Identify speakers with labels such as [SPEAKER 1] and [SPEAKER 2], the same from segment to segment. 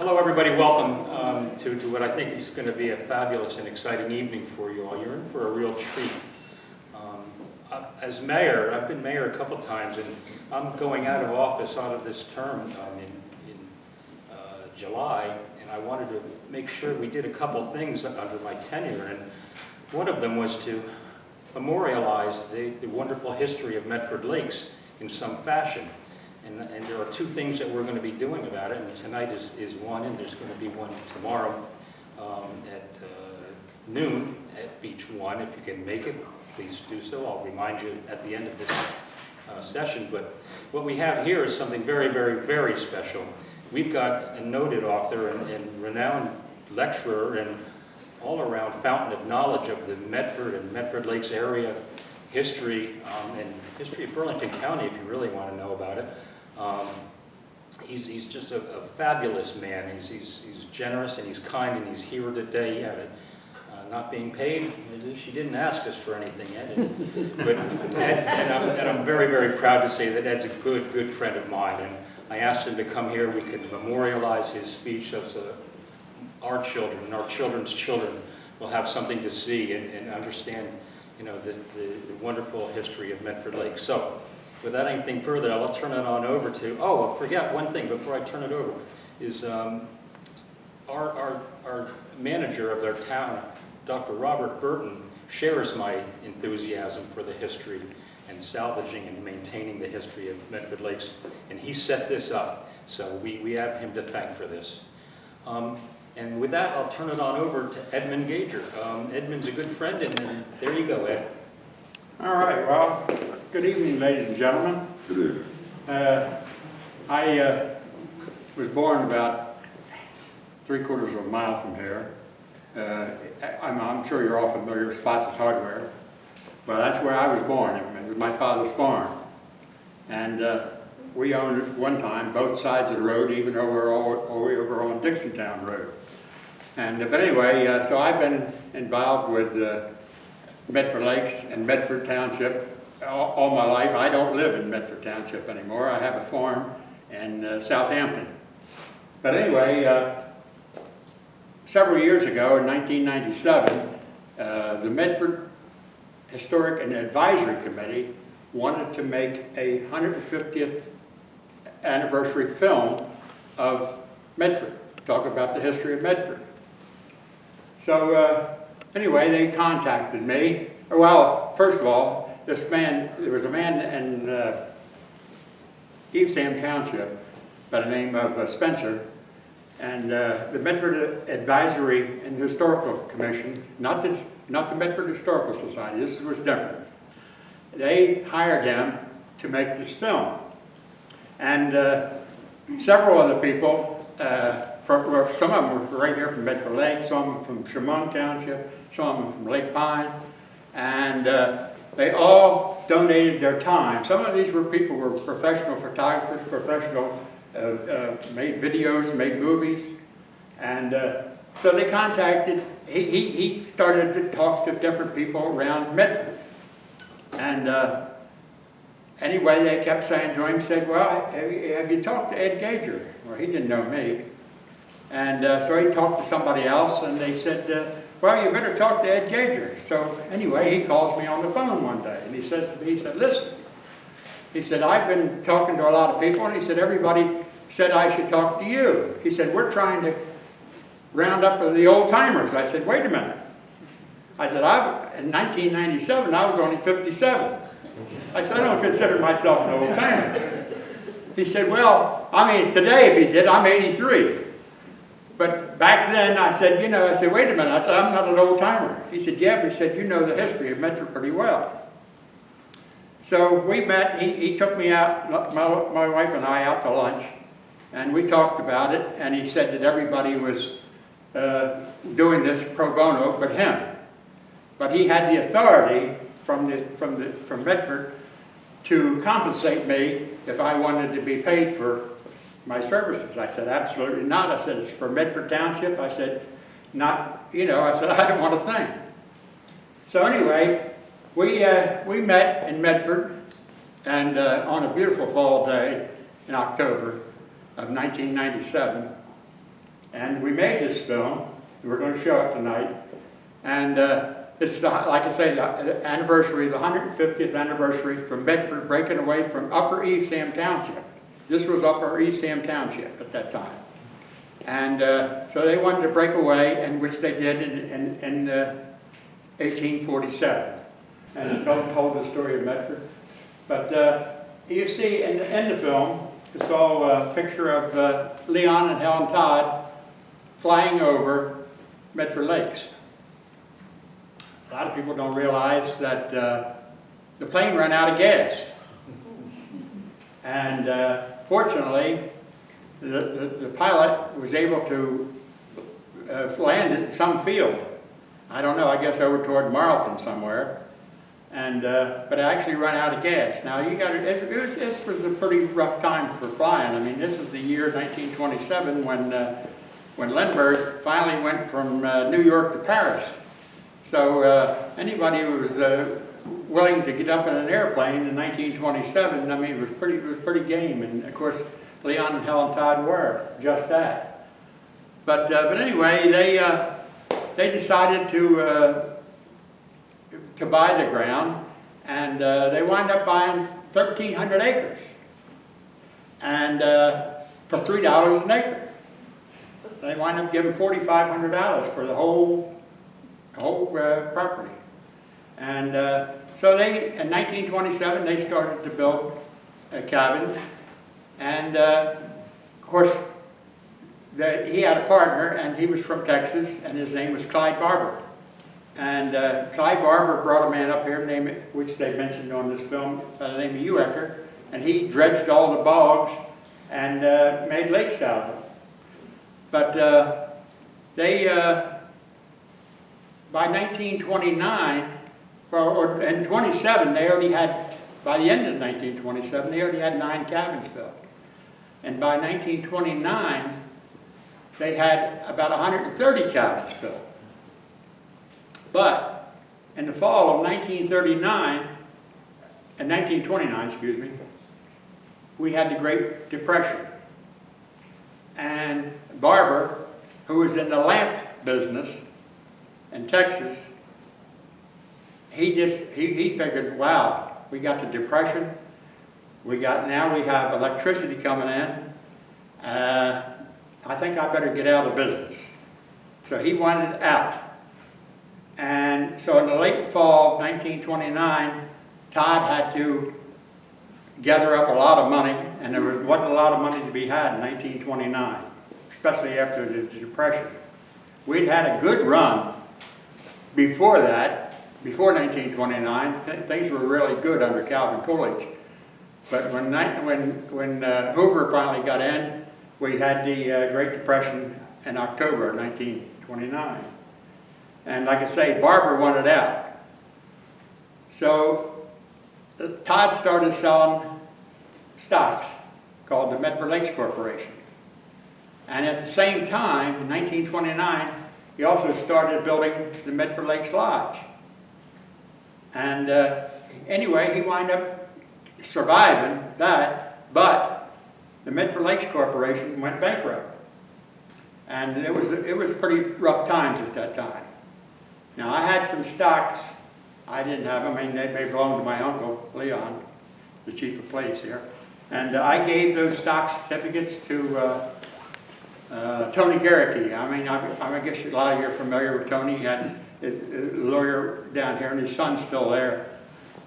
[SPEAKER 1] hello everybody, welcome to what I think is going to be a fabulous and exciting evening for you all. You're in for a real treat. As mayor, I've been mayor a couple times, and I'm going out of office out of this term in July, and I wanted to make sure we did a couple things under my tenure, and one of them was to memorialize the wonderful history of Medford Lakes in some fashion. And there are two things that we're going to be doing about it, and tonight is one, and there's going to be one tomorrow at noon at Beach 1. If you can make it, please do so. I'll remind you at the end of this session. But what we have here is something very, very, very special. We've got a noted author and renowned lecturer and all-around fountain of knowledge of the Medford and Medford Lakes area history and history of Burlington County, if you really want to know about it. He's just a fabulous man. He's generous and he's kind, and he's here today. Not being paid. She didn't ask us for anything, Ed. But and I'm very, very proud to say that Ed's a good friend of mine. And I asked him to come here. We could memorialize his speech so our children and our children's children will have something to see and understand, you know, the wonderful history of Medford Lakes. So, without anything further, I'll turn it on over to, I forgot one thing before I turn it over, is our manager of their town, Dr. Robert Burton, shares my enthusiasm for the history and salvaging and maintaining the history of Medford Lakes, and he set this up, so we have him to thank for this. And with that, I'll turn it on over to Edmund Gager. Edmund's a good friend, and there you go, Ed.
[SPEAKER 2] All right, well, good evening, ladies and gentlemen.
[SPEAKER 3] Good evening.
[SPEAKER 2] I was born about 3/4 of a mile from here. I'm sure you're all familiar with Spots' Hardware. Well, that's where I was born. It was my father's farm. And we owned at one time both sides of the road, even over on Dixontown Road. And but anyway, so I've been involved with Medford Lakes and Medford Township all my life. I don't live in Medford Township anymore. I have a farm in Southampton. But anyway, several years ago, in 1997, the Medford Historic and Advisory Committee wanted to make a 150th anniversary film of Medford, talk about the history of Medford. So anyway, they contacted me. Well, first of all, there was a man in Evesham Township by the name of Spencer, and the Medford Advisory and Historical Commission, not the Medford Historical Society, this was different. They hired him to make this film. And several other people, some of them were right here from Medford Lakes, some of them from Chemung Township, some of them from Lake Pine, and they all donated their time. Some of these people were professional photographers, made videos, made movies, and so they contacted, he started to talk to different people around Medford. And anyway, they kept saying to him, said, well, have you talked to Ed Gager? Well, he didn't know me. And so he talked to somebody else, and they said, well, you better talk to Ed Gager. So anyway, he calls me on the phone one day, and he said, listen, he said, I've been talking to a lot of people, and he said, everybody said I should talk to you. He said, we're trying to round up the old timers. I said, wait a minute. I said, in 1997, I was only 57. I said, I don't consider myself an old timer. He said, well, I mean, today if he did, I'm 83. But back then, I said, wait a minute. I said, I'm not an old timer. He said, yeah, but he said, you know the history of Medford pretty well. So we met, he took me out, my wife and I, out to lunch, and we talked about it, and he said that everybody was doing this pro bono but him. But he had the authority from Medford to compensate me if I wanted to be paid for my services. I said, absolutely not. I said, it's for Medford Township. I said, not, I said, I don't want a thing. So anyway, we met in Medford, and on a beautiful fall day in October of 1997, And we made this film. We're going to show it tonight. And this is, like I say, the anniversary, the 150th anniversary from Medford breaking away from Upper Evesham Township. This was Upper Evesham Township at that time. And so they wanted to break away, and which they did in 1847. And it told the story of Medford. But you see in the film, it's all a picture of Leon and Helen Todd flying over Medford Lakes. A lot of people don't realize that the plane ran out of gas. And fortunately, the pilot was able to land in some field. I don't know, I guess over toward Marlton somewhere. And but it actually ran out of gas. Now this was a pretty rough time for flying. I mean, this is the year 1927 when Lindbergh finally went from New York to Paris. So anybody who was willing to get up in an airplane in 1927, I mean, it was pretty game. And of course, Leon and Helen Todd were just that. But anyway, they decided to buy the ground, and they wound up buying 1,300 acres, and for $3 an acre. They wound up giving $4,500 for the whole property. And so in 1927, they started to build cabins, and of course, he had a partner, and he was from Texas, and his name was Clyde Barber. And Clyde Barber brought a man up here, which they mentioned on this film, by the name of Uecker, and he dredged all the bogs and made lakes out of them. But by 1929, or in 27, they already had, by the end of 1927, they already had 9 cabins built. And by 1929, they had about 130 cabins built. But in the fall of 1929, excuse me, we had the Great Depression. And Barber, who was in the lamp business in Texas, he figured, wow, we got the Depression, now we have electricity coming in, I think I better get out of business. So he wanted out. And so in the late fall of 1929, Todd had to gather up a lot of money, and there wasn't a lot of money to be had in 1929, especially after the Depression. We'd had a good run before that, before 1929. Things were really good under Calvin Coolidge. But when Hoover finally got in, we had the Great Depression in October of 1929. And like I say, Barber wanted out. So Todd started selling stocks called the Medford Lakes Corporation. And at the same time, in 1929, he also started building the Medford Lakes Lodge. And anyway, he wound up surviving that, but the Medford Lakes Corporation went bankrupt. And it was pretty rough times at that time. Now, I had some stocks. I didn't have them. I mean, they belonged to my Uncle Leon, the chief of police here. And I gave those stock certificates to Tony Garricky. I mean, I guess a lot of you are familiar with Tony. He had a lawyer down here, and his son's still there.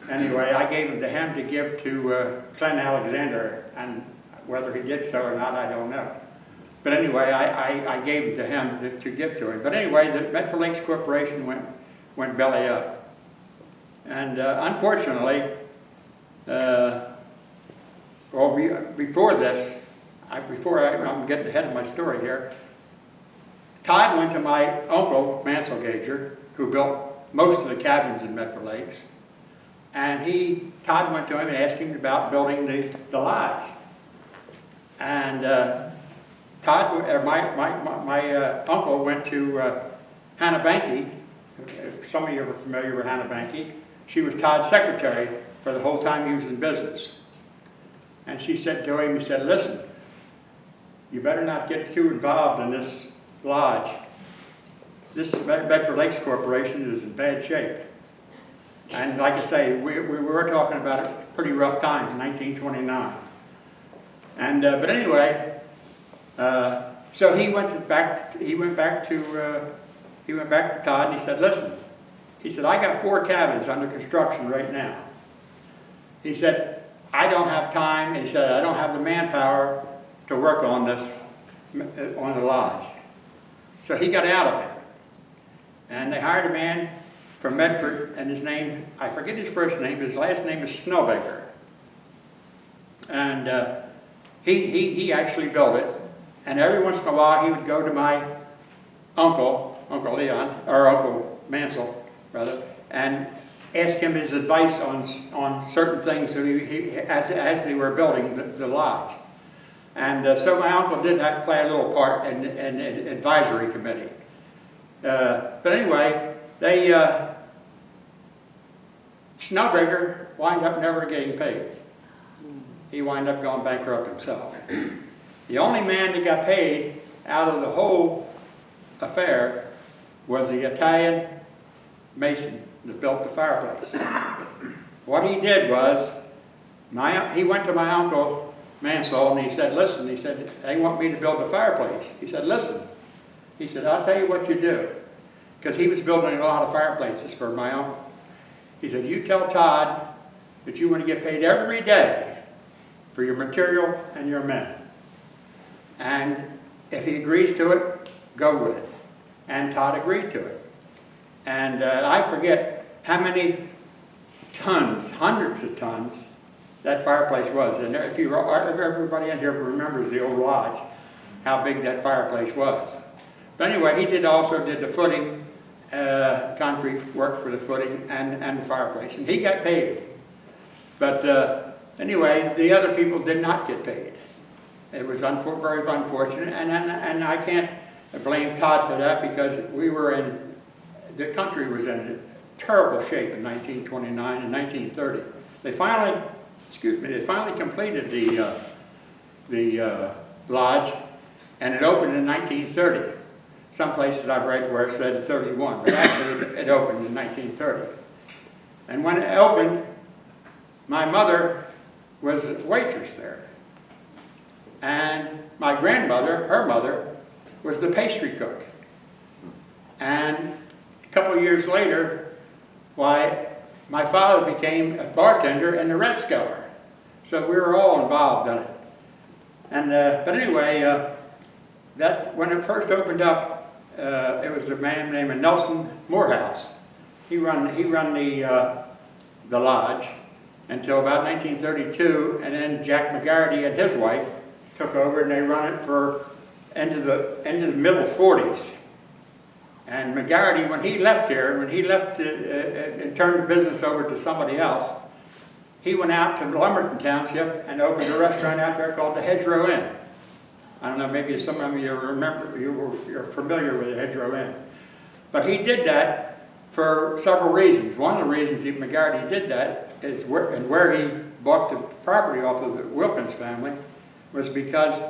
[SPEAKER 2] Anyway, I gave them to him to give to Clem Alexander, and whether he did so or not, I don't know. But anyway, I gave it to him to give to him. But anyway, the Medford Lakes Corporation went belly up. And unfortunately, before this, I'm getting ahead of my story here, Todd went to my uncle, Mansell Gager, who built most of the cabins in Medford Lakes. And Todd went to him and asked him about building the lodge. And my uncle went to Hannah Banky. Some of you are familiar with Hannah Banky. She was Todd's secretary for the whole time he was in business. And she said to him, he said, listen, you better not get too involved in this lodge, this Medford Lakes Corporation is in bad shape. And like I say, we were talking about it pretty rough times in 1929. And but anyway, so he went back to Todd and he said, listen, he said, I got 4 cabins under construction right now. He said, I don't have time, and he said, I don't have the manpower to work on this, on the lodge. So he got out of it. And they hired a man from Medford, and his name, I forget his first name, his last name is Snowbaker. And he actually built it. And every once in a while he would go to my Uncle Leon, or Uncle Mansell, rather, and ask him his advice on certain things that as they were building the lodge. And so my uncle did play a little part in an advisory committee. But anyway, Snowbreaker wound up never getting paid. He wound up going bankrupt himself. The only man that got paid out of the whole affair was the Italian mason that built the fireplace. What he did was, he went to my Uncle Mansell and he said, listen, he said, they want me to build the fireplace. He said, listen, he said, I'll tell you what you do. Because he was building a lot of fireplaces for my uncle. He said, you tell Todd that you want to get paid every day for your material and your men. And if he agrees to it, go with it. And Todd agreed to it. And I forget how many tons, hundreds of tons, that fireplace was. And if everybody in here remembers the old lodge, how big that fireplace was. But anyway, he also did the footing, concrete work for the footing and the fireplace. And he got paid. But anyway, the other people did not get paid. It was very unfortunate, and I can't blame Todd for that because the country was in terrible shape in 1929 and 1930. They finally completed the lodge, and it opened in 1930. Some places I've read where it said 31, but actually it opened in 1930. And when it opened, my mother was a waitress there. And my grandmother, her mother, was the pastry cook. And a couple of years later, my father became a bartender in the Red Skeller. So we were all involved in it. And but anyway, when it first opened up, it was a man named Nelson Morehouse. He run the lodge until about 1932, and then Jack McGarity and his wife took over, and they run it for into the middle 40s. And McGarity, when he left and turned the business over to somebody else, he went out to Lumberton Township and opened a restaurant out there called the Hedgerow Inn. I don't know, maybe some of you remember, you're familiar with the Hedgerow Inn. But he did that for several reasons. One of the reasons McGarity did that is where he bought the property off of the Wilkins family was because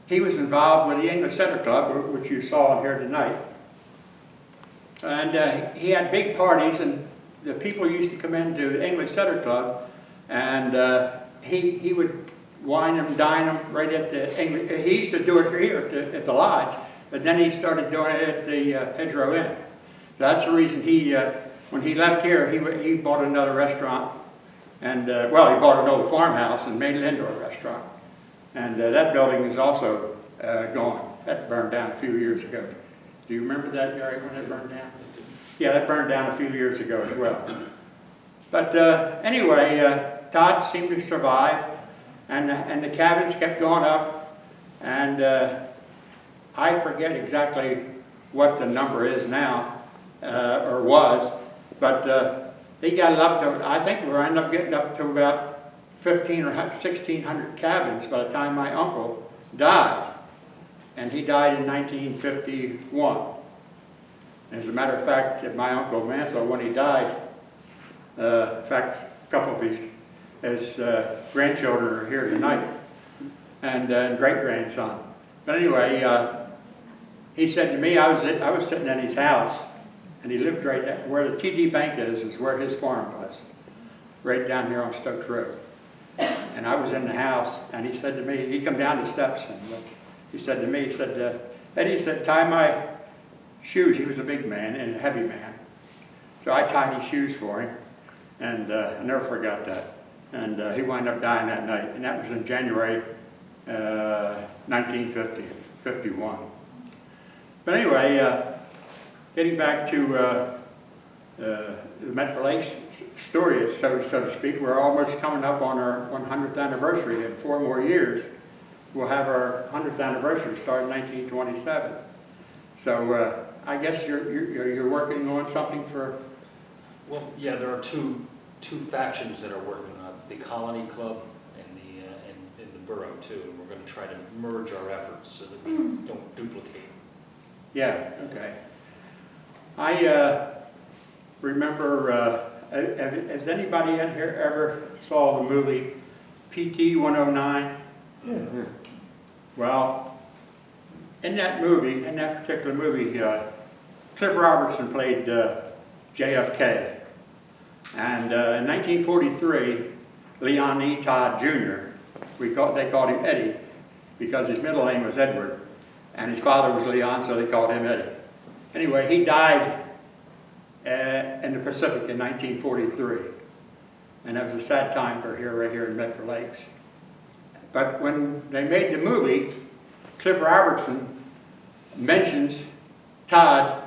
[SPEAKER 2] he was involved with the English Center Club, which you saw here tonight. And he had big parties, and the people used to come into the English Center Club, and he would wine them, dine them right at the English. He used to do it here at the lodge, but then he started doing it at the Hedgerow Inn. So that's the reason when he left here, he bought another restaurant, and he bought an old farmhouse and made an indoor restaurant. And that building is also gone. That burned down a few years ago. Do you remember that, Gary, when it burned down? Yeah, that burned down a few years ago as well. But anyway, Todd seemed to survive, and the cabins kept going up, and I forget exactly what the number is now, or was, but he got it up to, I think we ended up getting up to about 1,500 or 1,600 cabins by the time my uncle died. And he died in 1951. As a matter of fact, my Uncle Mansell, when he died, in fact, a couple of his grandchildren are here tonight, and great-grandson. But anyway, he said to me, I was sitting in his house, and he lived right there, where the TD Bank is where his farm was, right down here on Stokes Road. And I was in the house, and he said to me, he come down the steps, and he said to me, he said, Eddie, he said, tie my shoes. He was a big man and a heavy man. So I tied his shoes for him, and I never forgot that. And he wound up dying that night, and that was in January 1951. But anyway, getting back to the Medford Lakes story, so to speak, we're almost coming up on our 100th anniversary. In 4 more years, we'll have our 100th anniversary, started in 1927. So I guess you're working on something for.
[SPEAKER 1] Well, yeah, there are two factions that are working on the Colony Club and the borough too, and we're going to try to merge our efforts so that we don't duplicate.
[SPEAKER 2] Yeah. Okay. I remember. Has anybody in here ever saw the movie PT 109?
[SPEAKER 3] Yeah.
[SPEAKER 2] Well, in that particular movie, Cliff Robertson played JFK. And in 1943, Leon E. Todd Jr., they called him Eddie because his middle name was Edward, and his father was Leon, so they called him Eddie. Anyway, he died in the Pacific in 1943, and that was a sad time for right here in Medford Lakes. But when they made the movie, Cliff Robertson mentions Todd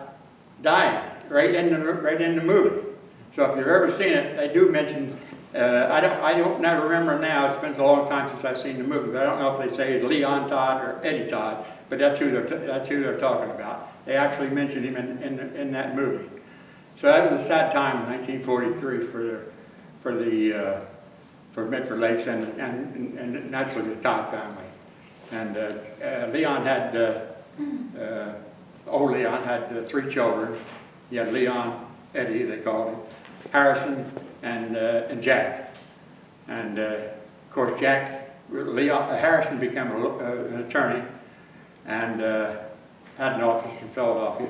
[SPEAKER 2] dying right in the movie. So if you've ever seen it, they do mention. I don't never remember now. It's been a long time since I've seen the movie, but I don't know if they say Leon Todd or Eddie Todd. But that's who they're talking about. They actually mentioned him in that movie. So that was a sad time in 1943 for Medford Lakes and naturally the Todd family. And old Leon had 3 children. He had Leon, Eddie, they called him, Harrison, and Jack. And of course, Harrison became an attorney and had an office in Philadelphia.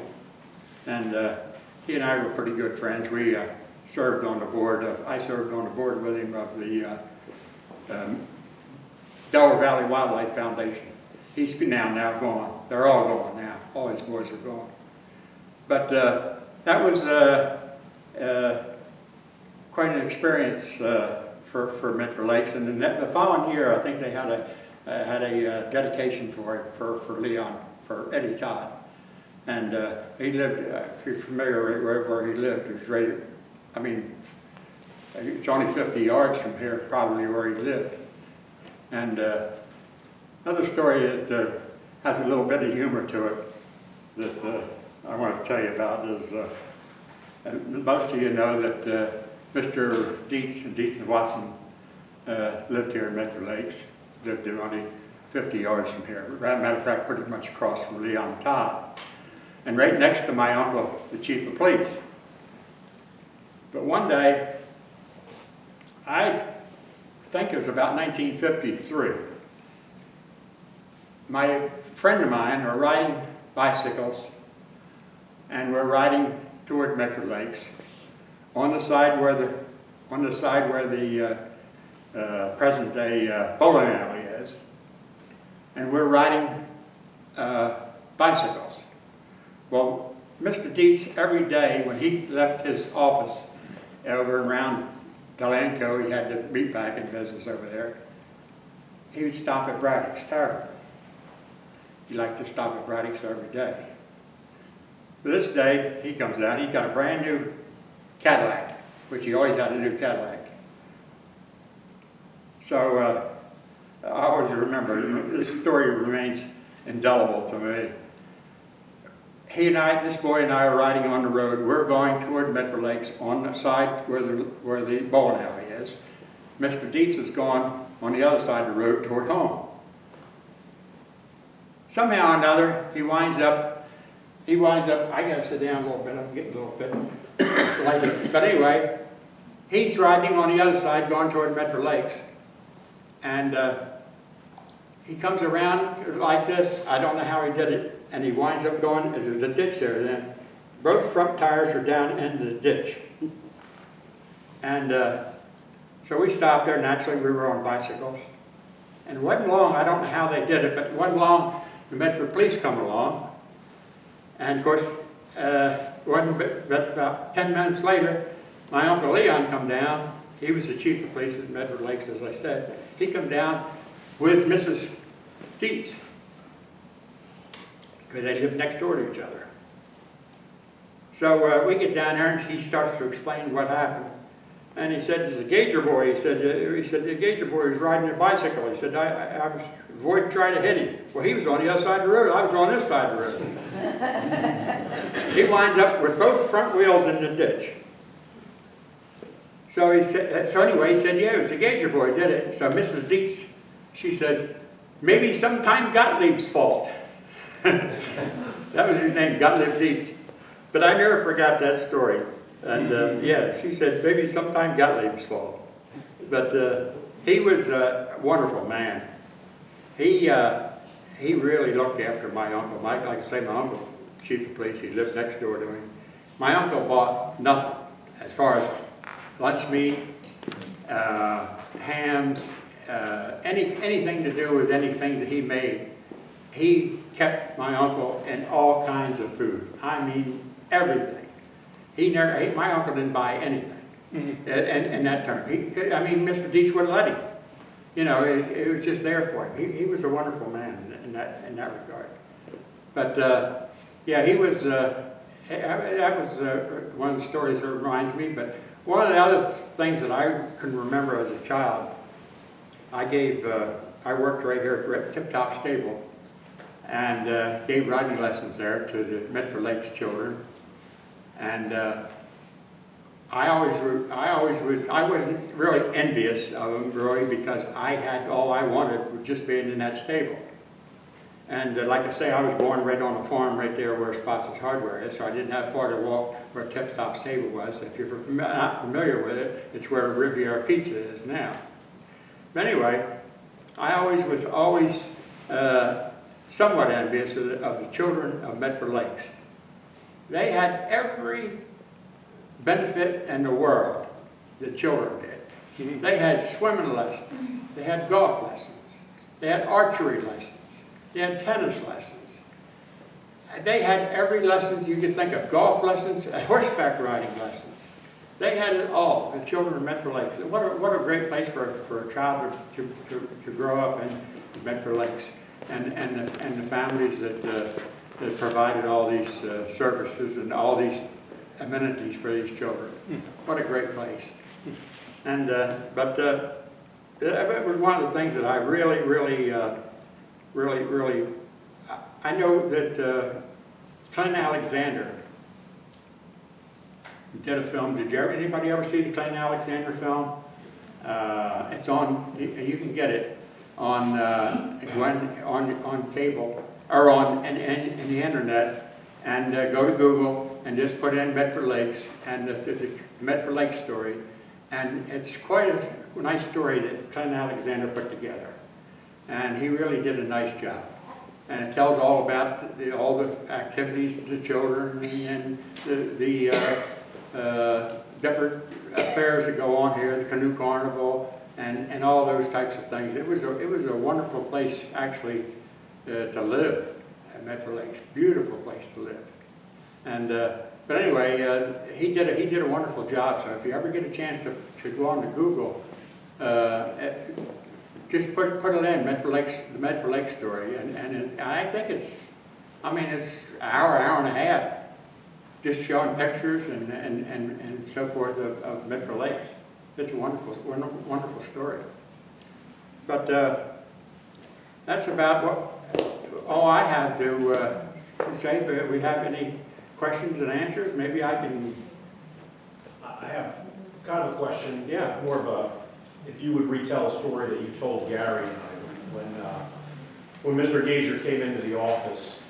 [SPEAKER 2] And he and I were pretty good friends. We served on the board I served on the board with him of the Delaware Valley Wildlife Foundation. He's now gone. They're all gone now. All his boys are gone. But that was quite an experience for Medford Lakes. And the following year, I think they had a dedication for it for Leon, for Eddie Todd. And he lived, if you're familiar where he lived, it was right, it's only 50 yards from here, probably where he lived. And another story that has a little bit of humor to it that I want to tell you about is, most of you know that Mr. Dietz and Watson lived here in Medford Lakes, lived only 50 yards from here. Matter of fact, pretty much across from Leon Todd. And right next to my uncle, the chief of police. But one day, I think it was about 1953, my friend of mine are riding bicycles, and we're riding toward Medford Lakes on the side where the present-day bowling alley is, and we're riding bicycles. Well, Mr. Dietz, every day when he left his office over and around Delanco, he had the meatpacking business over there, he would stop at Braddock's Tavern. He liked to stop at Braddock's every day. But this day, he comes out, he's got a brand new Cadillac, which he always had a new Cadillac. So I always remember, this story remains indelible to me. This boy and I are riding on the road. We're going toward Medford Lakes on the side where the bowling alley is. Mr. Dietz is gone on the other side of the road toward home. Somehow or another, he winds up, I gotta sit down a little bit, I'm getting a little bit lighter. But anyway, he's riding on the other side going toward Medford Lakes. And he comes around like this. I don't know how he did it. And he winds up going, there's a ditch there then. Both front tires are down into the ditch. And so we stopped there. Naturally, we were on bicycles. And it wasn't long, I don't know how they did it, but it wasn't long, the Medford police come along. And of course, about 10 minutes later, my Uncle Leon come down. He was the chief of police at Medford Lakes, as I said. He come down with Mrs. Dietz, because they lived next door to each other. So we get down there, and he starts to explain what happened. And he said, "There's a Gager boy." He said, "The Gager boy was riding a bicycle." He said, "I was avoiding trying to hit him." Well, he was on the other side of the road. I was on this side of the road. He winds up with both front wheels in the ditch. So he said, anyway, he said, "Yeah, it was the Gager boy did it." So Mrs. Dietz, she says, "Maybe sometime Gottlieb's fault." That was his name, Gottlieb Dietz. But I never forgot that story. And yeah, she said, maybe sometime Gottlieb's fault. But he was a wonderful man. He really looked after my uncle. Like I say, my uncle, chief of police, he lived next door to him. My uncle bought nothing as far as lunch meat, hams, anything to do with anything that he made. He kept my uncle in all kinds of food. I mean, everything. My uncle didn't buy anything in that term. Mr. Dietz wouldn't let him. You know, it was just there for him. He was a wonderful man in that regard. But yeah, he was. That was one of the stories that reminds me. But one of the other things that I can remember as a child, I worked right here at Tip Top Stable, and gave riding lessons there to the Medford Lakes children. And I wasn't really envious of them, really, because I had all I wanted was just being in that stable. And like I say, I was born right on a farm right there where Spots' Hardware is, so I didn't have far to walk where Tip Top Stable was. If you're not familiar with it, it's where Riviera Pizza is now. But anyway, I was always somewhat envious of the children of Medford Lakes. They had every benefit in the world, the children did. They had swimming lessons, they had golf lessons, they had archery lessons, they had tennis lessons. They had every lesson you could think of, golf lessons, horseback riding lessons. They had it all, the children of Medford Lakes. What a great place for a child to grow up in Medford Lakes, and the families that provided all these services and all these amenities for these children. What a great place. And it was one of the things that I really, I know that Clint Alexander did a film. Anybody ever see the Clint Alexander film? It's on, you can get it on cable, or on the internet, and go to Google and just put in Medford Lakes and the Medford Lakes story, and it's quite a nice story that Clint Alexander put together, and he really did a nice job. And it tells all about all the activities of the children and the different affairs that go on here, the canoe carnival, and all those types of things. It was a wonderful place actually to live at Medford Lakes. Beautiful place to live. And but anyway, he did a wonderful job. So if you ever get a chance to go on to Google, just put it in, Medford Lakes, the Medford Lakes story, and I think it's an hour and a half, just showing pictures and so forth of Medford Lakes. It's a wonderful story. But that's about all I have to say. But if we have any questions and answers, maybe I can.
[SPEAKER 3] I have kind of a question.
[SPEAKER 2] Yeah.
[SPEAKER 3] More of a, if you would retell a story that you told Gary and I when Mr. Gager came into the office.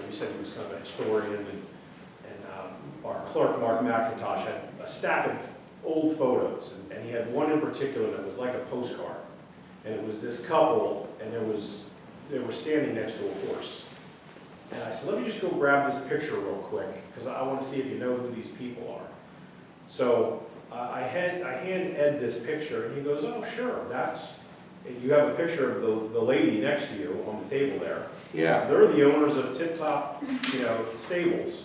[SPEAKER 3] We said he was kind of a historian, and our clerk, Mark McIntosh, had a stack of old photos, and he had one in particular that was like a postcard. and it was this couple, and they were standing next to a horse. And I said, let me just go grab this picture real quick, because I want to see if you know who these people are. So I hand Ed this picture, and he goes, oh, sure, and you have a picture of the lady next to you on the table there.
[SPEAKER 2] Yeah.
[SPEAKER 3] They're the owners of Tip Top, stables.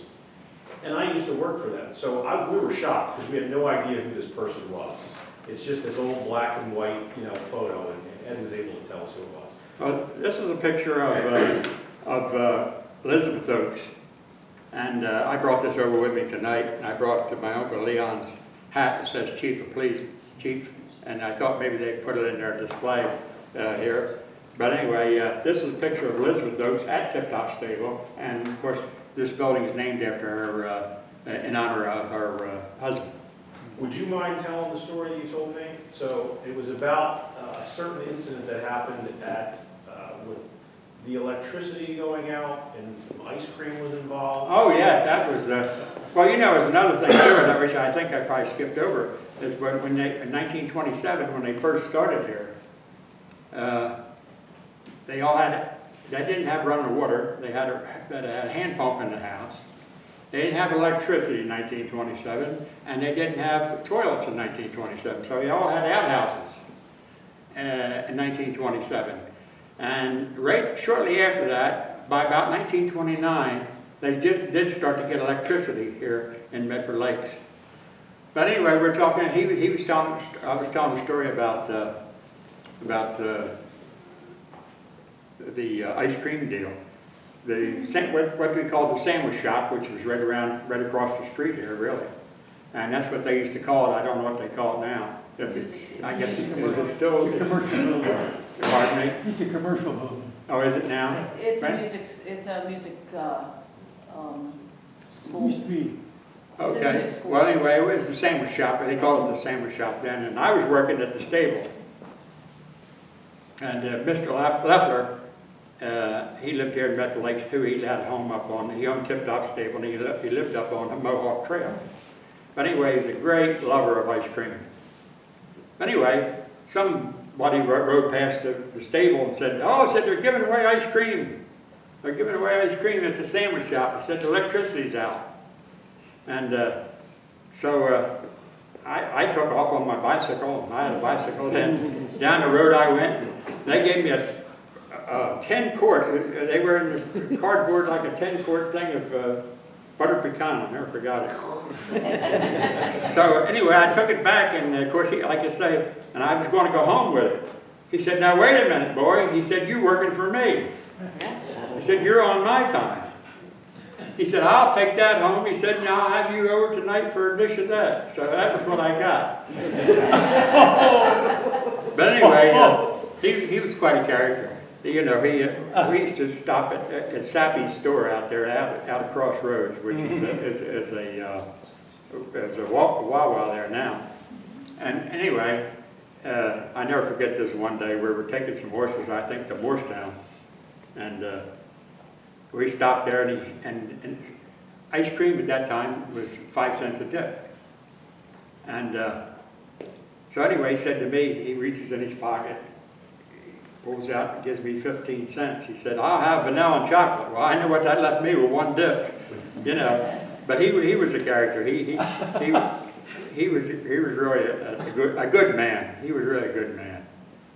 [SPEAKER 3] And I used to work for them. So we were shocked, because we had no idea who this person was. It's just this old black and white, photo, and Ed was able to tell us who it was.
[SPEAKER 2] Well, this is a picture of Elizabeth Oaks, and I brought this over with me tonight, and I brought my Uncle Leon's hat that says Chief of Police, Chief, and I thought maybe they'd put it in their display here. But anyway, this is a picture of Elizabeth Oaks at Tip Top Stable, and of course, this building is named after her, in honor of her husband.
[SPEAKER 3] Would you mind telling the story that you told me? So it was about a certain incident that happened with the electricity going out and some ice cream was involved.
[SPEAKER 2] Oh yes, that was, well, there's another thing here, which I think I probably skipped over, is when they, in 1927, when they first started here, they didn't have running water. They had a hand pump in the house. They didn't have electricity in 1927, and they didn't have toilets in 1927. So they all had outhouses in 1927. And right shortly after that, by about 1929, they did start to get electricity here in Medford Lakes. But anyway, we're talking. I was telling a story about the ice cream deal. What we call the sandwich shop, which was right across the street here, really. And that's what they used to call it. I don't know what they call it now. If it's, I guess, is it still?
[SPEAKER 4] Commercial building.
[SPEAKER 2] Pardon me?
[SPEAKER 4] It's a commercial building.
[SPEAKER 2] Oh, is it now?
[SPEAKER 5] It's a
[SPEAKER 2] Right?
[SPEAKER 5] music, school.
[SPEAKER 4] Used to be.
[SPEAKER 5] It's a
[SPEAKER 2] Okay.
[SPEAKER 5] music school.
[SPEAKER 2] Well, anyway, it was the sandwich shop. They called it the sandwich shop then. And I was working at the stable. And Mr. Leffler, he lived here in Medford Lakes too. He had a home he owned Tip Top Stable, and he lived up on the Mohawk Trail. But anyway, he was a great lover of ice cream. Anyway, somebody rode past the stable and said, they're giving away ice cream. They're giving away ice cream at the sandwich shop. I said, the electricity's out. And so I took off on my bicycle. I had a bicycle. Then down the road I went. And they gave me a 10-quart. They were in the cardboard, like a 10-quart thing of buttered pecan. I never forgot it. So anyway, I took it back, and of course, like I say, and I was going to go home with it. He said, now wait a minute, boy. He said, you're working for me. He said, you're on my time. He said, I'll take that home. He said, now I'll have you over tonight for a dish of that. So that was what I got. But anyway, he was quite a character. We used to stop at Sappy's store out there, out across roads, which is a Wawa there now. And anyway, I never forget this one day. We were taking some horses, I think, to Morristown, and we stopped there, and ice cream at that time was 5 cents a dip. And so anyway, he said to me, he reaches in his pocket, pulls out and gives me 15 cents. He said, I'll have vanilla and chocolate. Well, I knew what that left me with one dip, But he was a character. He was really a good man. He was really a good man.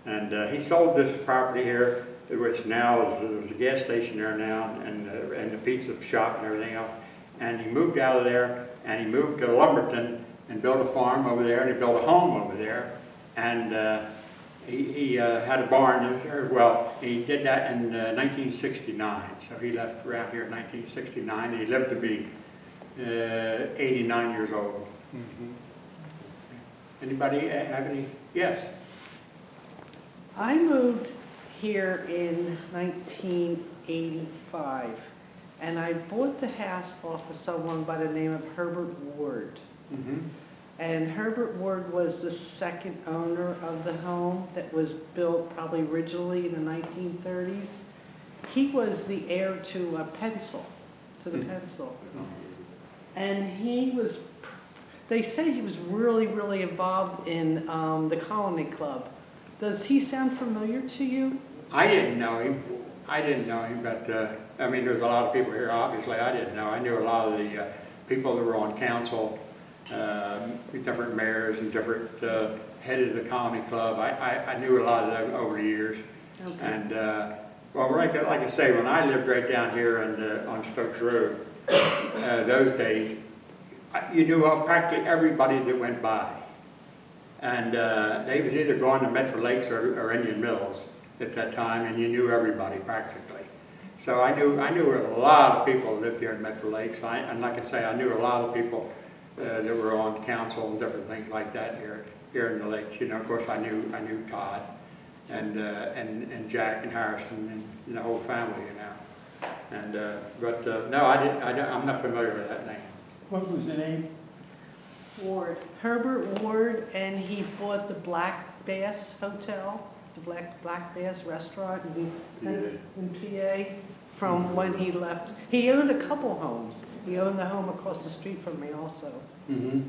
[SPEAKER 2] And he sold this property here, which now there's a gas station there now, and the pizza shop and everything else. And he moved out of there, and he moved to Lumberton and built a farm over there, and he built a home over there. And he had a barn as well. He did that in 1969. So he left around here in 1969. And he lived to be 89 years old. Mm-hmm. Anybody have any? Yes.
[SPEAKER 6] I moved here in 1985, and I bought the house off of someone by the name of Herbert Ward.
[SPEAKER 2] Mm-hmm.
[SPEAKER 6] And Herbert Ward was the second owner of the home that was built probably originally in the 1930s. He was the heir to a pencil, to the pencil. And they say he was really, really involved in the Colony Club Does he sound familiar to you?
[SPEAKER 2] I didn't know him. But, I mean, there's a lot of people here, obviously, I didn't know. I knew a lot of the people that were on council, different mayors and different head of the comedy club. I knew a lot of them over the years.
[SPEAKER 6] Okay.
[SPEAKER 2] And, well, like I say, when I lived right down here on Stokes Road, those days, you knew practically everybody that went by. And they was either going to Medford Lakes or Indian Mills at that time, and you knew everybody practically. So I knew a lot of people that lived here in Medford Lakes. And like I say, I knew a lot of people that were on council and different things like that here in the lakes. You know, of course, I knew Todd and Jack and Harrison and the whole family, you know. And no, I'm not familiar with that name.
[SPEAKER 4] What was the name?
[SPEAKER 5] Ward.
[SPEAKER 6] Herbert Ward, and he bought the Black Bass Hotel, the Black Bass Restaurant in PA from when he left. He owned a couple homes. He owned the home across the street from me also.
[SPEAKER 2] Mm-hmm.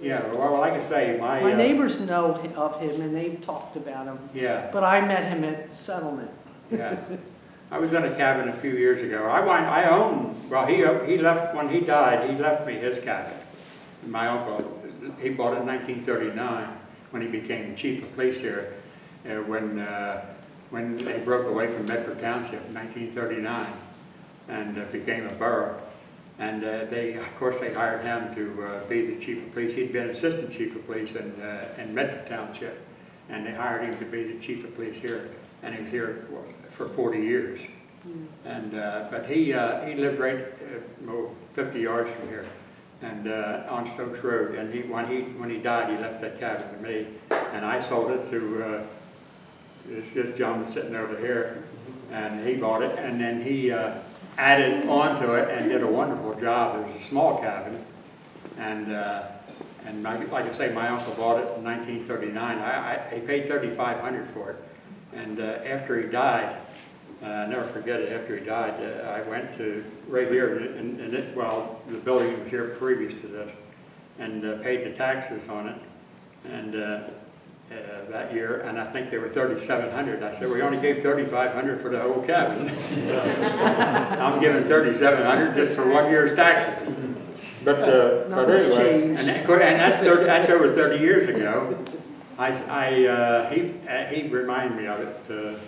[SPEAKER 2] Yeah, well, like I say,
[SPEAKER 6] My neighbors know of him and they've talked about him,
[SPEAKER 2] Yeah,
[SPEAKER 6] but I met him at Settlement.
[SPEAKER 2] yeah. I was in a cabin a few years ago. I own, well, he left, when he died, he left me his cabin. My uncle, he bought it in 1939 when he became chief of police here, when they broke away from Medford Township in 1939 and became a borough. And of course, they hired him to be the chief of police. He'd been assistant chief of police in Medford Township, and they hired him to be the chief of police here. And he was here for 40 years. And but he lived right 50 yards from here, and on Stokes Road. And when he died, he left that cabin to me, and I sold it to this gentleman sitting over here, and he bought it, and then he added onto it and did a wonderful job. It was a small cabin, and like I say, my uncle bought it in 1939. He paid $3,500 for it, and after he died, I'll never forget it. After he died, I went to right here, and well, the building was here previous to this, and paid the taxes on it, and that year, and I think they were $3,700. I said, we only gave $3,500 for the whole cabin. I'm giving $3,700 just for 1 year's taxes. But anyway, and that's over 30 years ago. He reminded me of it.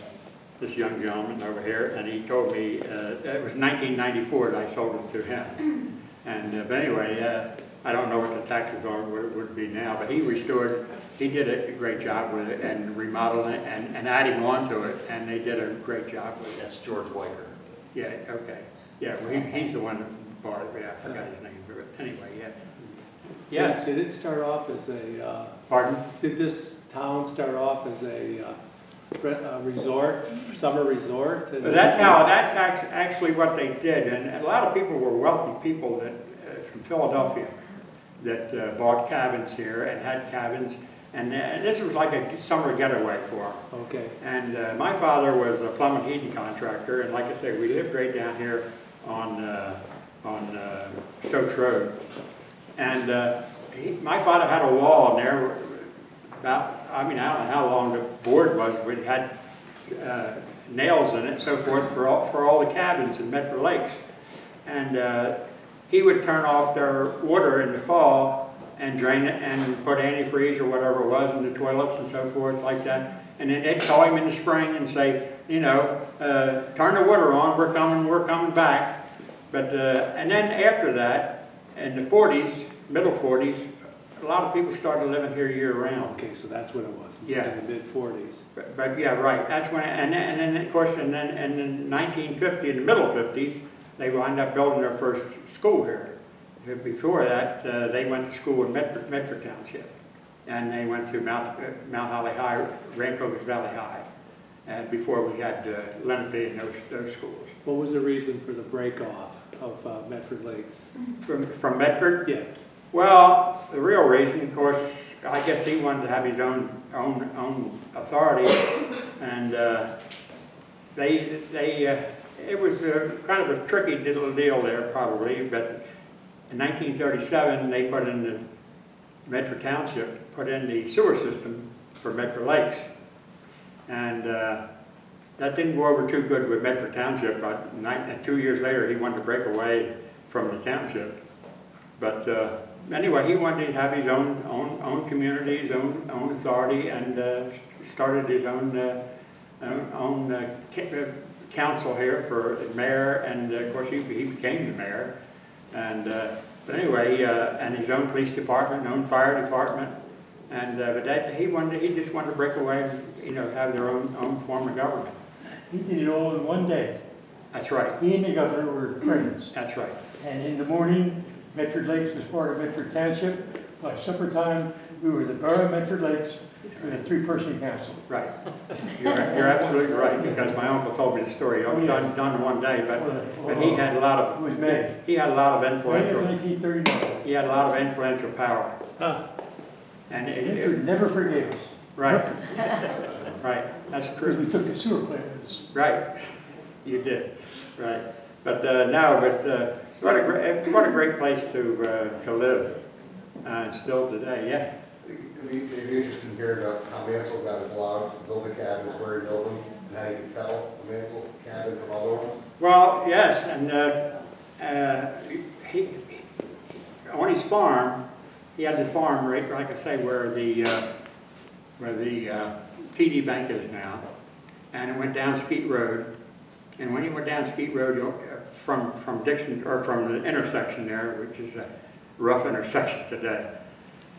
[SPEAKER 2] This young gentleman over here, and he told me it was 1994 that I sold it to him. And but anyway, I don't know what the taxes are, what it would be now, but he did a great job with it and remodeling it and adding on to it, and they did a great job with it.
[SPEAKER 1] That's George Weicker.
[SPEAKER 2] Yeah, okay. Yeah, well, he's the one that bought it. Yeah, I forgot his name, but anyway, yeah. Yeah.
[SPEAKER 7] Did it start off as a,
[SPEAKER 2] Pardon?
[SPEAKER 7] did this town start off as a resort, summer resort?
[SPEAKER 2] But that's actually what they did, and a lot of people were wealthy people that from Philadelphia that bought cabins here and had cabins, and this was like a summer getaway for them.
[SPEAKER 7] Okay.
[SPEAKER 2] And my father was a plumbing heating contractor, and like I say, we lived right down here on Stokes Road. And my father had a wall in there about, I don't know how long the board was, but it had nails in it and so forth for all the cabins in Medford Lakes. And he would turn off their water in the fall and drain it and put antifreeze or whatever it was in the toilets and so forth like that. And then they'd call him in the spring and say, you know, turn the water on, we're coming back. But, and then after that, in the 40s, middle 40s, a lot of people started living here year-round.
[SPEAKER 7] Okay, so that's what it was.
[SPEAKER 2] Yeah.
[SPEAKER 7] In the mid-40s.
[SPEAKER 2] But yeah, right. That's when, and then of course, and then in 1950, in the middle 50s, they wound up building their first school here. Before that, they went to school in Medford Township, and they went to Mount Holly High, Rancocas Valley High, and before we had Lenape and those schools.
[SPEAKER 7] What was the reason for the break-off of Medford Lakes?
[SPEAKER 2] From Medford?
[SPEAKER 7] Yeah.
[SPEAKER 2] Well, the real reason, of course, I guess he wanted to have his own authority, and it was kind of a tricky little deal there, probably. But in 1937, they put in Medford Township put in the sewer system for Medford Lakes. And that didn't go over too good with Medford Township. 2 years later, he wanted to break away from the township. But anyway, he wanted to have his own community, his own authority, and started his own council here for the mayor, and of course he became the mayor. And but anyway, and his own police department, own fire department, and but that he just wanted to break away and have their own form of government.
[SPEAKER 4] He did it all in one day.
[SPEAKER 2] That's right.
[SPEAKER 4] He and the governor were friends.
[SPEAKER 2] That's right.
[SPEAKER 4] And in the morning, Medford Lakes was part of Medford Township. By supper time, we were the borough of Medford Lakes with a 3-person council.
[SPEAKER 2] Right. You're absolutely right, because my uncle told me the story. It was done in one day, but he had a lot
[SPEAKER 4] It was May.
[SPEAKER 2] of he had a lot of
[SPEAKER 4] May of
[SPEAKER 2] influential
[SPEAKER 4] 1939.
[SPEAKER 2] he had a lot of influential power. And
[SPEAKER 4] Medford never forgave us.
[SPEAKER 2] right, right. That's
[SPEAKER 4] Because
[SPEAKER 2] true.
[SPEAKER 4] we took the sewer plants.
[SPEAKER 2] Right, you did. Right, but what a great place to live, and still today. Yeah.
[SPEAKER 8] It'd be interesting to hear about how Mansell got his logs, built the cabins, where he built them, and how you can tell the Mansell cabin from other ones.
[SPEAKER 2] Well, yes, and he on his farm, he had the farm right, like I say, where the PD Bank is now, and it went down Skeet Road. And when you went down Skeet Road, from Dixon, or from the intersection there, which is a rough intersection today,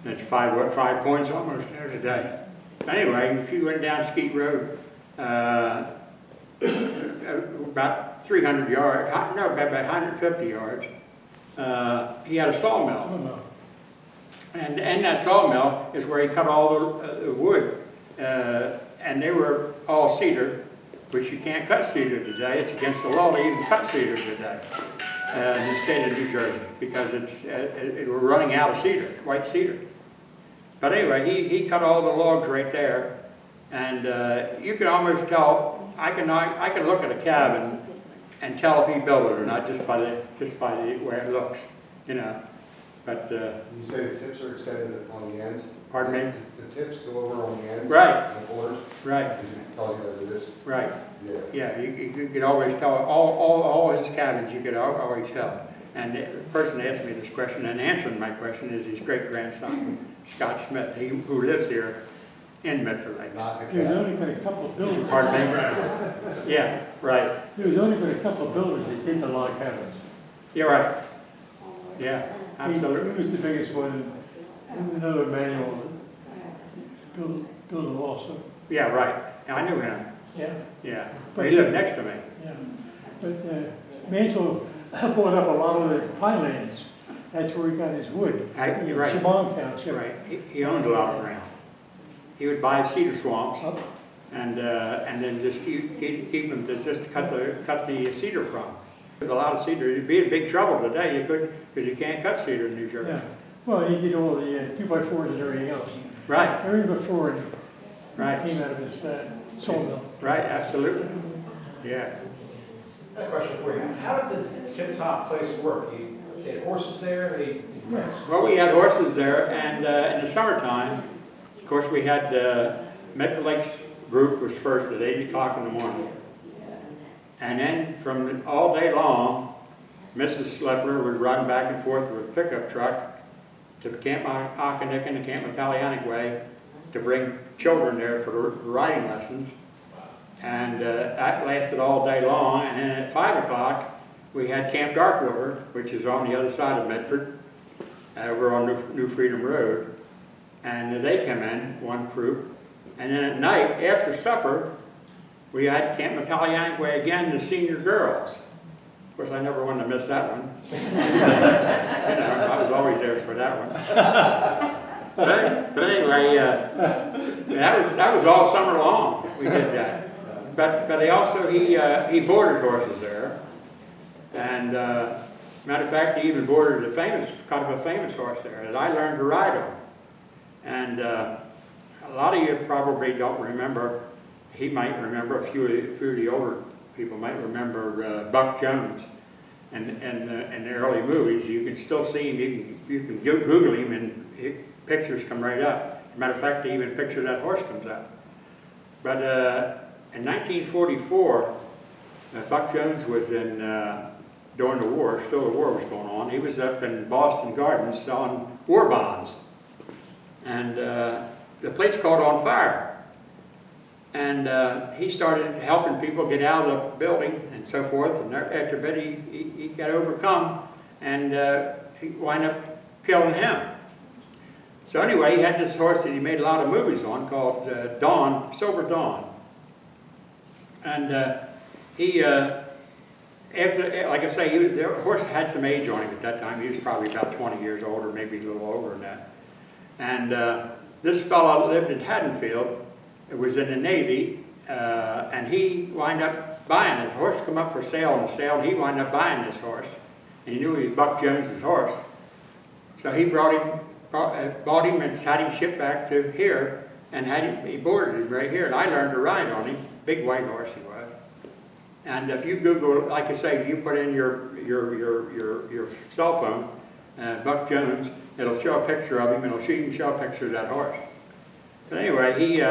[SPEAKER 2] and it's 5 points almost there today. Anyway, if you went down Skeet Road, about 300 yards, no, about 150 yards, he had a sawmill.
[SPEAKER 4] Oh, no.
[SPEAKER 2] And that sawmill is where he cut all the wood, and they were all cedar, which you can't cut cedar today. It's against the law to even cut cedar today in the state of New Jersey, because we're running out of cedar, white cedar. But anyway, he cut all the logs right there, and you can almost tell. I can look at a cabin and tell if he built it or not just by the way it looks, But
[SPEAKER 8] You say the tips are extended on the ends?
[SPEAKER 2] pardon me.
[SPEAKER 8] The tips go over on the ends?
[SPEAKER 2] Right.
[SPEAKER 8] The corners?
[SPEAKER 2] Right,
[SPEAKER 8] It tells you that it is?
[SPEAKER 2] right.
[SPEAKER 8] Yeah.
[SPEAKER 2] Yeah, you could always tell, all his cabins, you could always tell. And the person asked me this question, and answering my question is his great-grandson, Scott Smith, who lives here in Medford Lakes.
[SPEAKER 8] Not the
[SPEAKER 4] There's
[SPEAKER 8] cabin.
[SPEAKER 4] only been a couple of builders.
[SPEAKER 2] Pardon me? Yeah, right.
[SPEAKER 4] There's only been a couple of builders that did the log cabins.
[SPEAKER 2] You're right. Yeah,
[SPEAKER 4] He
[SPEAKER 2] absolutely.
[SPEAKER 4] was the biggest one. And another manual built them also.
[SPEAKER 2] Yeah, right. I knew him.
[SPEAKER 4] Yeah,
[SPEAKER 2] Yeah. Well, he lived next to me.
[SPEAKER 4] yeah. But Mansell bought up a lot of the pinelands. That's where he got his wood.
[SPEAKER 2] You're right.
[SPEAKER 4] Shabon Township.
[SPEAKER 2] Right. He owned a lot of ground. He would buy cedar swamps
[SPEAKER 4] Up.
[SPEAKER 2] and then just keep them to just cut the cedar from. There's a lot of cedar. You'd be in big trouble today. Because you can't cut cedar in New Jersey.
[SPEAKER 4] Yeah. Well, he did all the 2x4s and everything else.
[SPEAKER 2] Right.
[SPEAKER 4] Everything before it
[SPEAKER 2] Right.
[SPEAKER 4] came out of his sawmill.
[SPEAKER 2] Right. Absolutely. Yeah.
[SPEAKER 3] I have a question for you. How did the tip-top place work? They had horses there?
[SPEAKER 2] Well, we had horses there, and in the summertime, of course, we had Medford Lakes group was first at 8 o'clock in the morning. And then from all day long, Mrs. Schlepper would run back and forth with a pickup truck to Camp Occoneck and Camp Metalianic Way to bring children there for riding lessons. And that lasted all day long. And then at 5 o'clock, we had Camp Darkwater, which is on the other side of Medford, over on New Freedom Road. And they come in, one group. And then at night, after supper, we had Camp Metalianic Way again, the senior girls. Of course, I never wanted to miss that one. I was always there for that one. But anyway, that was all summer long. We did that. But he boarded horses there, and matter of fact, he even boarded kind of a famous horse there that I learned to ride on. And a lot of you probably don't remember. He might remember. A few of the older people might remember Buck Jones. And in the early movies, you can still see him. You can Google him, and pictures come right up. Matter of fact, even a picture of that horse comes up. But in 1944, Buck Jones was in, during the war, still the war was going on, he was up in Boston Gardens selling war bonds. And the place caught on fire. And he started helping people get out of the building and so forth. And after a bit, he got overcome, and he wound up killing him. So anyway, he had this horse that he made a lot of movies on called Dawn, Silver Dawn. And he, after, like I say, the horse had some age on him at that time. He was probably about 20 years old, or maybe a little over than that. And this fellow lived in Haddonfield. It was in the Navy, and he wound up buying his horse. Come up for sale on the sale, and he wound up buying this horse. And he knew he was Buck Jones's horse, so he bought him and had him shipped back to here, and he boarded him right here. And I learned to ride on him. Big white horse he was. And if you Google, like I say, you put in your cell phone, Buck Jones, it'll show a picture of him. It'll even show a picture of that horse. But anyway,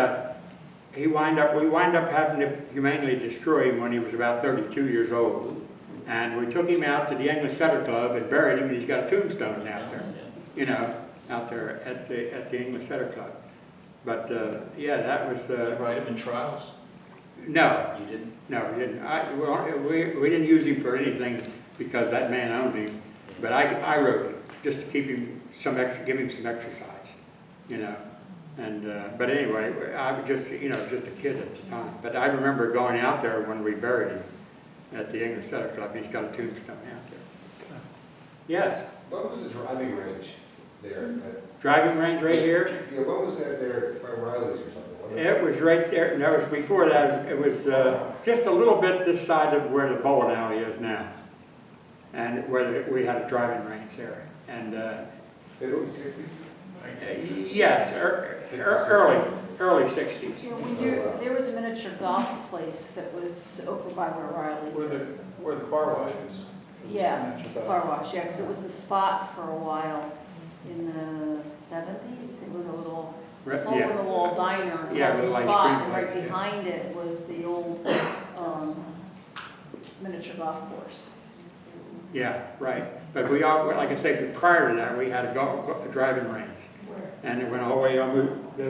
[SPEAKER 2] we wind up having to humanely destroy him when he was about 32 years old. And we took him out to the English Setter Club and buried him, and he's got a tombstone out there, you know, out there at the English Setter Club. But yeah, that was...
[SPEAKER 1] Write him in trials?
[SPEAKER 2] No.
[SPEAKER 1] You didn't?
[SPEAKER 2] No, we didn't. We didn't use him for anything because that man owned him. But I wrote him just to keep him give him some exercise, you know. And but anyway, I was just just a kid at the time. But I remember going out there when we buried him at the English Setter Club. He's got a tombstone out there. Yes.
[SPEAKER 8] What was the driving range there?
[SPEAKER 2] Driving range right here.
[SPEAKER 8] Yeah, what was that there by Riley's or something?
[SPEAKER 2] It was right there. No, it was before that. It was just a little bit this side of where the bowling alley is now, and where we had a driving range there. And
[SPEAKER 8] Middle 60s?
[SPEAKER 2] yes, early 60s.
[SPEAKER 5] There was a miniature golf place that was over by where Riley's is.
[SPEAKER 3] Where the car wash is.
[SPEAKER 5] Yeah, car wash, yeah, because it was the spot for a while in the 70s. It was a little hole-in-the-wall diner.
[SPEAKER 2] Yeah,
[SPEAKER 5] had
[SPEAKER 2] it was
[SPEAKER 5] the
[SPEAKER 2] like
[SPEAKER 5] spot,
[SPEAKER 2] street
[SPEAKER 5] and right
[SPEAKER 2] place, yeah.
[SPEAKER 5] behind it was the old miniature golf course.
[SPEAKER 2] Yeah, right. But we all, like I said, prior to that, we had a driving range, and it went all the way over to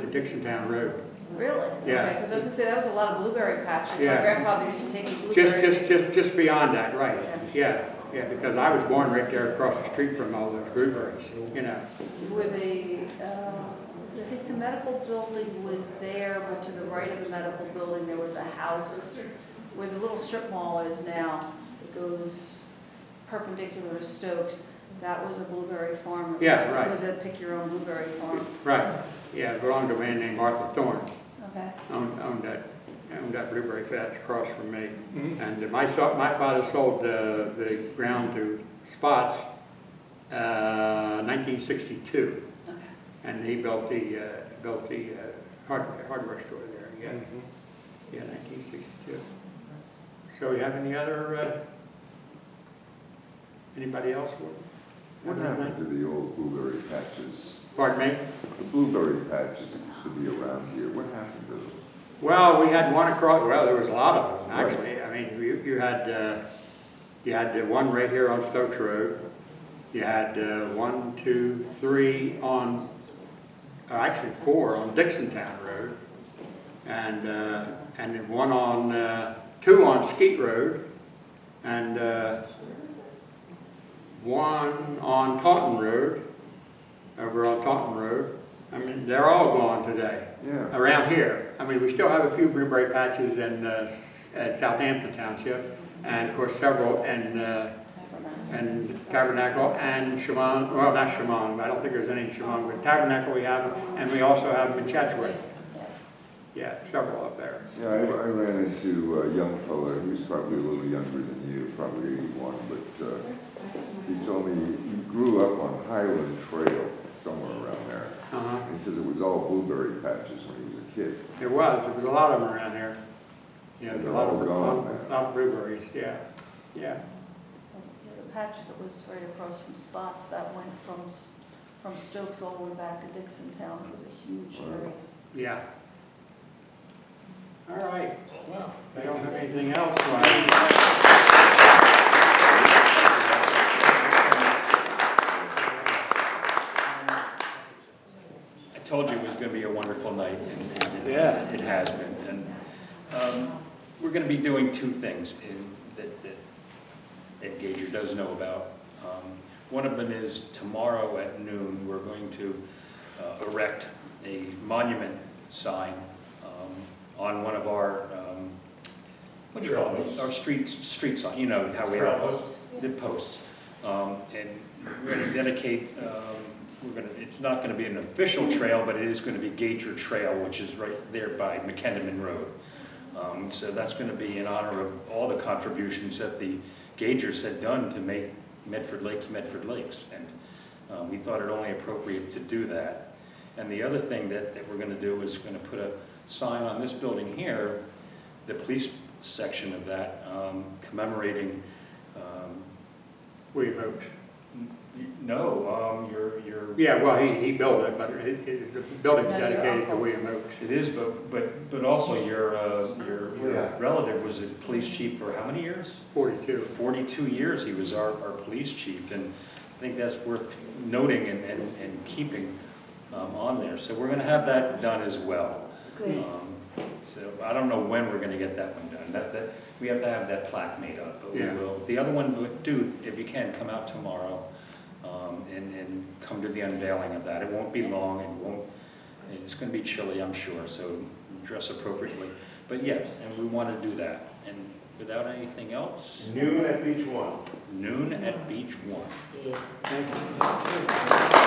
[SPEAKER 2] Dixontown Road.
[SPEAKER 5] Really?
[SPEAKER 2] Yeah.
[SPEAKER 5] Okay, because I was going to say, that was a lot of blueberry patches.
[SPEAKER 2] Yeah.
[SPEAKER 5] My grandfather used to take the blueberry.
[SPEAKER 2] Just beyond that, right? Yeah, because I was born right there across the street from all those blueberries, you know.
[SPEAKER 5] With I think the medical building was there, but to the right of the medical building, there was a house where the little strip mall is now. It goes perpendicular to Stokes. That was a blueberry farm.
[SPEAKER 2] Yeah, right.
[SPEAKER 5] It was a pick-your-own-blueberry farm.
[SPEAKER 2] Right. Yeah, it belonged to a man named Arthur Thorne.
[SPEAKER 5] Okay.
[SPEAKER 2] Owned that blueberry patch across from me. And my father sold the ground to Spots 1962.
[SPEAKER 5] Okay.
[SPEAKER 2] And he built the hardware store there. Yeah, yeah, 1962. So, you have any other? Anybody else?
[SPEAKER 9] What happened to the old blueberry patches?
[SPEAKER 2] Pardon me?
[SPEAKER 9] The blueberry patches that used to be around here, what happened to them?
[SPEAKER 2] Well, we had one across. Well, there was a lot of them actually. I mean, you had one right here on Stokes Road. You had 1, 2, 3 on. Actually 4 on Dixontown Road, and then 1 on 2 on Skeet Road, and 1 on Taunton Road, over on Taunton Road. I mean, they're all gone today.
[SPEAKER 9] Yeah.
[SPEAKER 2] Around here. I mean, we still have a few blueberry patches in at Southampton Township, and of course several and Tabernacle and Chemung, well, not Chemung, I don't think there's any in Chemung, but Tabernacle we have, and we also have them in Chatsworth. Yeah, several up there.
[SPEAKER 9] Yeah, I ran into a young fellow, he was probably a little younger than you, probably 81, but he told me he grew up on Highland Trail, somewhere around there. He says it was all blueberry patches when he was a kid.
[SPEAKER 2] There was a lot of them around there. Yeah, there's a lot of blueberries, yeah, yeah.
[SPEAKER 5] The patch that was right across from Spots, that went from from Stokes all the way back to Dixontown. It was a huge area.
[SPEAKER 2] Yeah. All right, well, I don't have anything else. So
[SPEAKER 1] I told you it was going to be a wonderful night, and
[SPEAKER 2] Yeah.
[SPEAKER 1] it has been. And we're going to be doing two things that Ed Gager does know about. One of them is tomorrow at noon, we're going to erect a monument sign on one of our, what do you call it? Our street sign, you know, how we
[SPEAKER 3] Trail
[SPEAKER 1] have
[SPEAKER 3] posts.
[SPEAKER 1] the posts. And we're going to dedicate, it's not going to be an official trail, but it is going to be Gager Trail, which is right there by McKendeman Road. So that's going to be in honor of all the contributions that the Gagers had done to make Medford Lakes, Medford Lakes. And we thought it only appropriate to do that. And the other thing that we're going to do is we're going to put a sign on this building here, the police section of that, commemorating,
[SPEAKER 2] William Oaks.
[SPEAKER 1] no, your
[SPEAKER 2] Yeah, well, he built it, but the building's dedicated to William Oaks.
[SPEAKER 1] it is, but also your
[SPEAKER 8] Yeah.
[SPEAKER 1] relative was a police chief for how many years?
[SPEAKER 2] 42.
[SPEAKER 1] 42 years he was our police chief, and I think that's worth noting and keeping on there. So we're going to have that done as well.
[SPEAKER 5] Good.
[SPEAKER 1] So I don't know when we're going to get that one done. That we have to have that plaque made up, but we
[SPEAKER 2] Yeah.
[SPEAKER 1] will. The other one, do, if you can, come out tomorrow and come to the unveiling of that. It won't be long, it's going to be chilly, I'm sure, so dress appropriately. But yes, and we want to do that. And without anything else,
[SPEAKER 3] Noon at Beach 1.
[SPEAKER 1] noon at Beach 1.
[SPEAKER 6] Thank you.